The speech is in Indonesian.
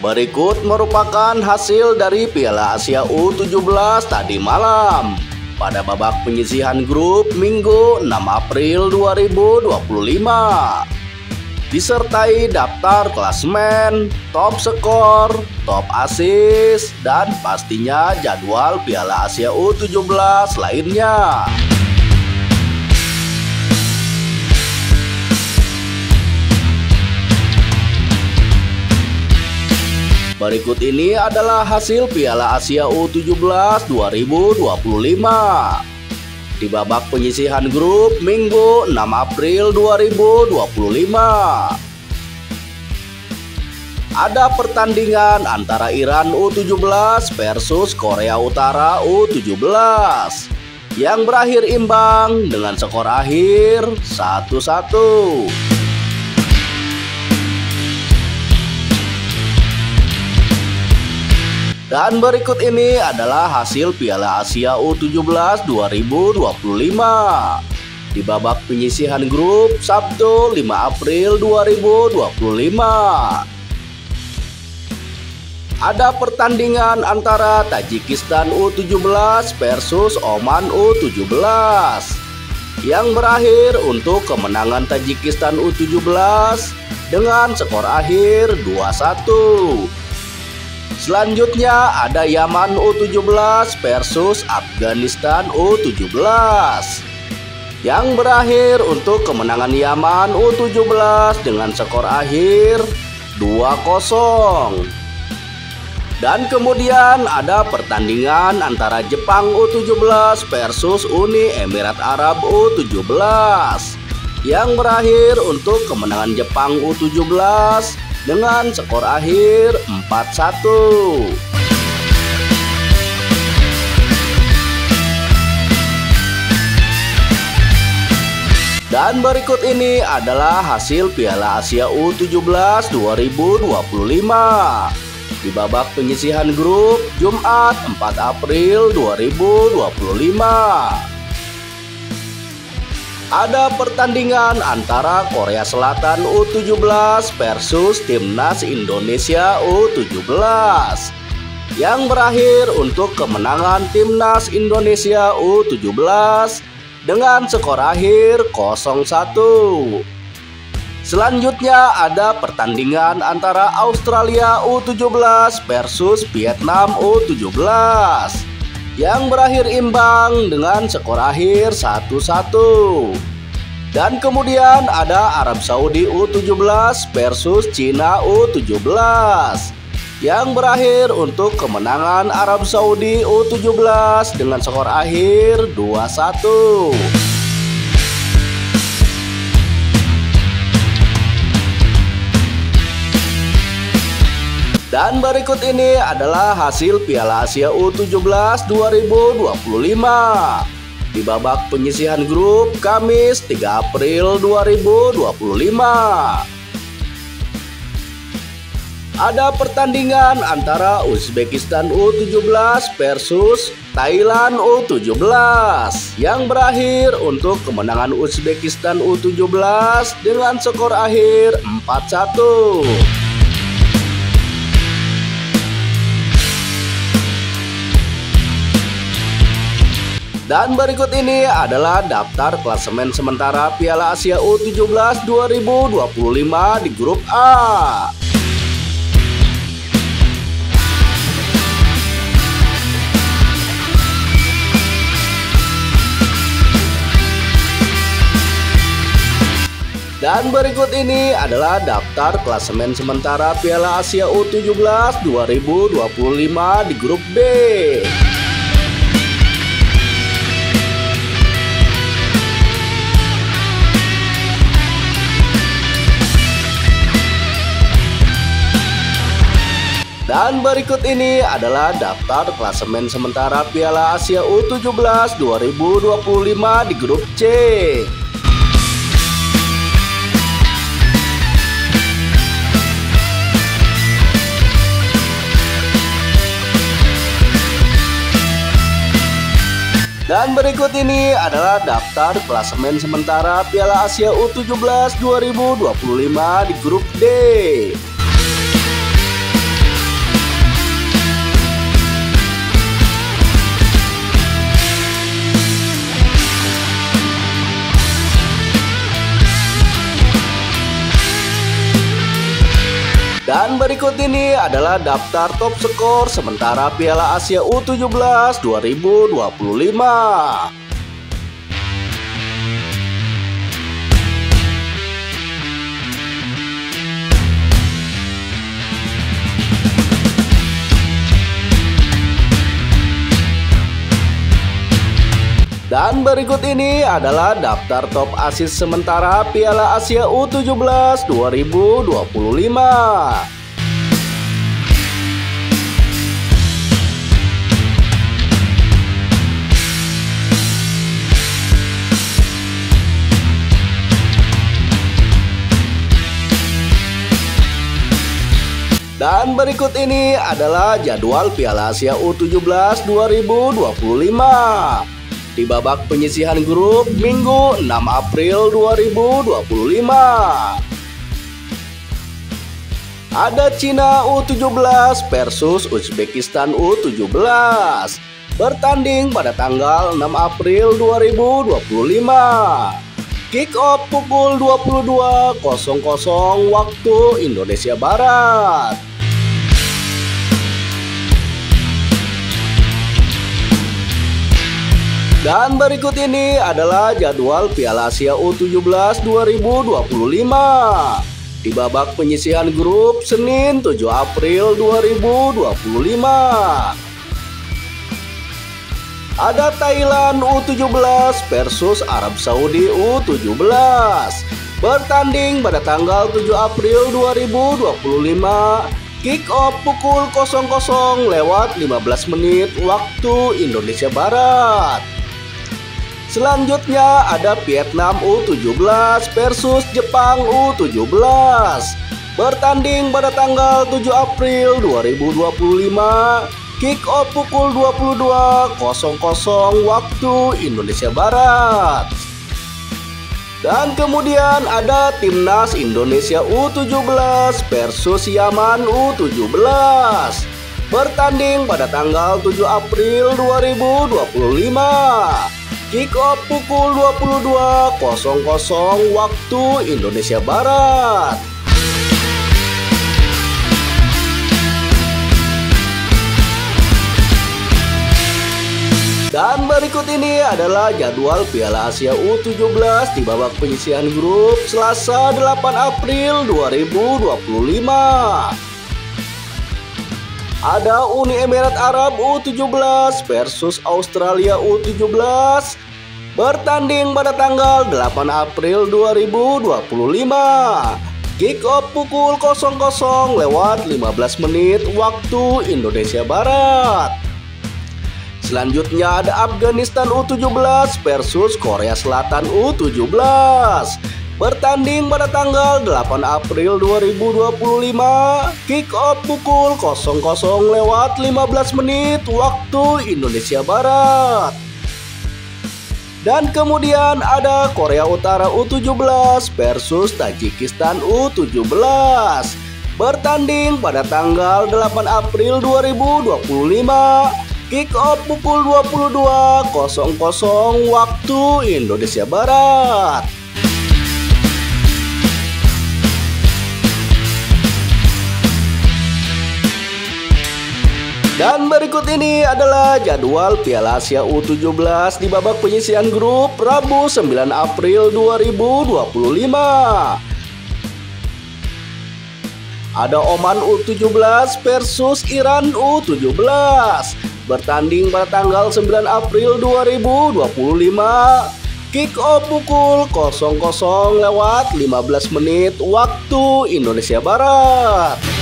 Berikut merupakan hasil dari Piala Asia U17 tadi malam pada babak penyisihan grup Minggu 6 April 2025. Disertai daftar klasemen, top skor, top assist, dan pastinya jadwal Piala Asia U17 lainnya. Berikut ini adalah hasil Piala Asia U17 2025 di babak penyisihan grup Minggu 6 April 2025. Ada pertandingan antara Iran U17 versus Korea Utara U17 yang berakhir imbang dengan skor akhir 1-1. Dan berikut ini adalah hasil Piala Asia U17 2025 di babak penyisihan grup Sabtu 5 April 2025. Ada pertandingan antara Tajikistan U17 versus Oman U17 yang berakhir untuk kemenangan Tajikistan U17 dengan skor akhir 2-1. Selanjutnya ada Yaman U17 versus Afghanistan U17 yang berakhir untuk kemenangan Yaman U17 dengan skor akhir 2-0. Dan kemudian ada pertandingan antara Jepang U17 versus Uni Emirat Arab U17 yang berakhir untuk kemenangan Jepang U17 dengan skor akhir 4-1. Dan berikut ini adalah hasil Piala Asia U17 2025 di babak penyisihan grup Jumat 4 April 2025. Ada pertandingan antara Korea Selatan U17 versus Timnas Indonesia U17 yang berakhir untuk kemenangan Timnas Indonesia U17 dengan skor akhir 0-1. Selanjutnya ada pertandingan antara Australia U17 versus Vietnam U17 yang berakhir imbang dengan skor akhir 1-1. Dan kemudian ada Arab Saudi U17 versus Cina U17 yang berakhir untuk kemenangan Arab Saudi U17 dengan skor akhir 2-1. Dan berikut ini adalah hasil Piala Asia U17 2025 di babak penyisihan grup Kamis 3 April 2025. Ada pertandingan antara Uzbekistan U17 versus Thailand U17 yang berakhir untuk kemenangan Uzbekistan U17 dengan skor akhir 4-1. Dan berikut ini adalah daftar klasemen sementara Piala Asia U17 2025 di grup A. Dan berikut ini adalah daftar klasemen sementara Piala Asia U17 2025 di grup B. Dan berikut ini adalah daftar klasemen sementara Piala Asia U17 2025 di grup C. Dan berikut ini adalah daftar klasemen sementara Piala Asia U17 2025 di grup D. Dan berikut ini adalah daftar top skor sementara Piala Asia U17 2025. Dan berikut ini adalah daftar top assist sementara Piala Asia U17 2025. Dan berikut ini adalah jadwal Piala Asia U17 2025. Di babak penyisihan grup Minggu 6 April 2025. Ada Cina U17 versus Uzbekistan U17 bertanding pada tanggal 6 April 2025. Kick off pukul 22.00 waktu Indonesia Barat. Dan berikut ini adalah jadwal Piala Asia U17 2025. Di babak penyisihan grup Senin 7 April 2025. Ada Thailand U17 versus Arab Saudi U17 bertanding pada tanggal 7 April 2025. Kick off pukul 00.15 waktu Indonesia Barat. Selanjutnya ada Vietnam U17 versus Jepang U17 bertanding pada tanggal 7 April 2025. Kick off pukul 22.00 waktu Indonesia Barat. Dan kemudian ada Timnas Indonesia U17 versus Yaman U17 bertanding pada tanggal 7 April 2025. Kick off pukul 22.00 waktu Indonesia Barat. Dan berikut ini adalah jadwal Piala Asia U17 di babak penyisihan grup Selasa 8 April 2025. Ada Uni Emirat Arab U17 versus Australia U17 bertanding pada tanggal 8 April 2025. Kick off pukul 00.15 waktu Indonesia Barat. Selanjutnya ada Afghanistan U17 versus Korea Selatan U17 bertanding pada tanggal 8 April 2025. Kick off pukul 00.15 waktu Indonesia Barat. Dan kemudian ada Korea Utara U17 versus Tajikistan U17 bertanding pada tanggal 8 April 2025. Kick off pukul 22.00 waktu Indonesia Barat. Dan berikut ini adalah jadwal Piala Asia U17 di babak penyisihan grup Rabu 9 April 2025. Ada Oman U17 versus Iran U17 bertanding pada tanggal 9 April 2025. Kick off pukul 00.15 waktu Indonesia Barat.